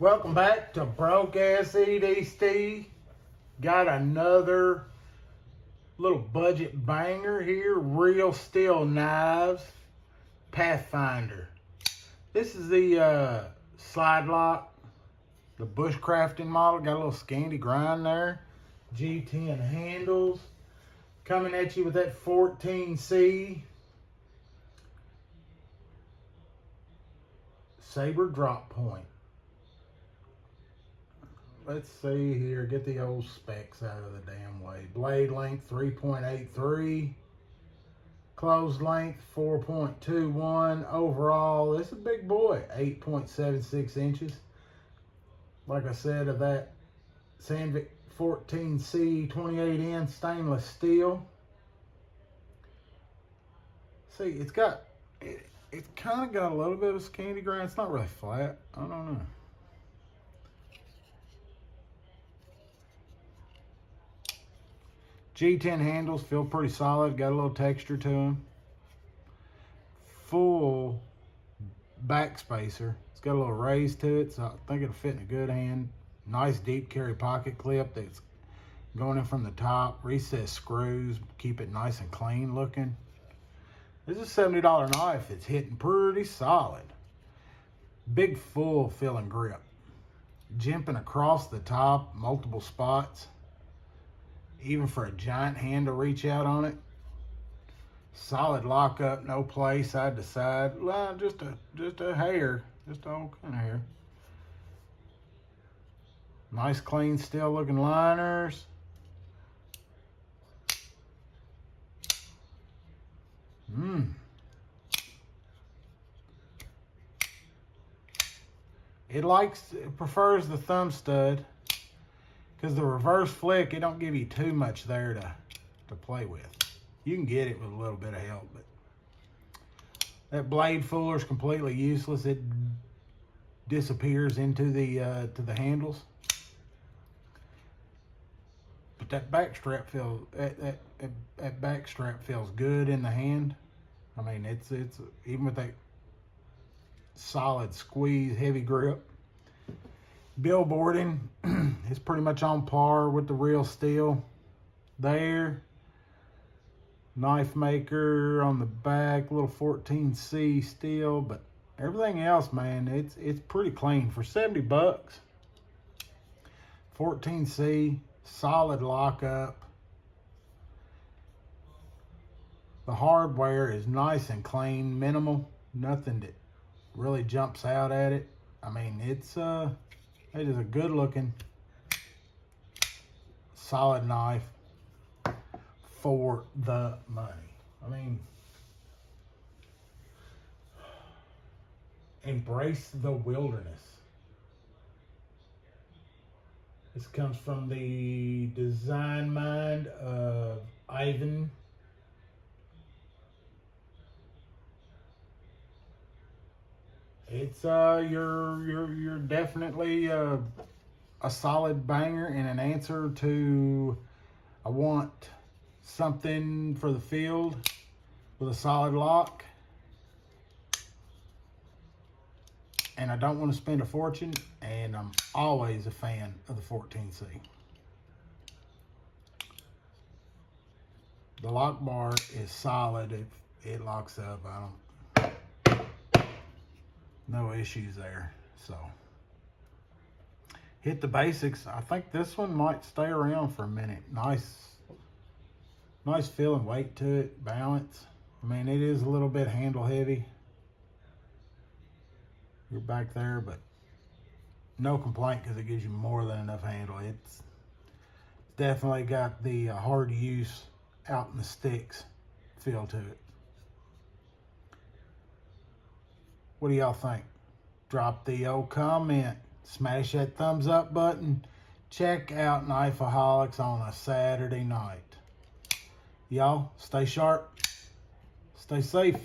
Welcome back to Broke Ass EDC. Got another little budget banger here. Real steel knives. Pathfinder. This is the slide lock. The Bushcrafting model. Got a little scanty grind there. G10 handles. Coming at you with that 14C. Saber drop point. Let's see here, get the old specs out of the damn way. Blade length 3.83, closed length 4.21. Overall, this is a big boy, 8.76 inches. Like I said, of that Sandvik 14C 28N stainless steel. See, it's kind of got a little bit of a scanty grind. It's not really flat. I don't know. G10 handles feel pretty solid. Got a little texture to them. Full back spacer. It's got a little raise to it, so I think it'll fit in a good hand. Nice deep carry pocket clip that's going in from the top. Recessed screws. Keep it nice and clean looking. This is a $70 knife. It's hitting pretty solid. Big full feeling grip. Jimping across the top, multiple spots. Even for a giant hand to reach out on it. Solid lockup, no play, side to side. Well, just a hair, just a whole kind of hair. Nice, clean, steel looking liners. It prefers the thumb stud. Because the reverse flick, it don't give you too much there to play with. You can get it with a little bit of help, but that blade fooler is completely useless. It disappears into the handles. But that back strap feels that back strap feels good in the hand. I mean, it's even with that solid squeeze, heavy grip. Billboarding is pretty much on par with the real steel there. Knife maker on the back, little 14C steel, but everything else, man, it's pretty clean for 70 bucks. 14C, solid lockup. The hardware is nice and clean, minimal, nothing that really jumps out at it. I mean, it is a good looking, solid knife for the money. I mean, embrace the wilderness. This comes from the design mind of Ivan. It's you're definitely a solid banger and an answer to I want something for the field with a solid lock and I don't want to spend a fortune, and I'm always a fan of the 14C. The lock bar is solid. It locks up. No issues there. So hit the basics. I think this one might stay around for a minute. Nice feel and weight to it, balance. I mean, it is a little bit handle heavy. You're back there, but no complaint because it gives you more than enough handle. It's definitely got the hard use out in the sticks feel to it. What do y'all think? Drop the old comment. Smash that thumbs up button. Check out Knifeaholics on a Saturday night. Y'all, stay sharp. Stay safe.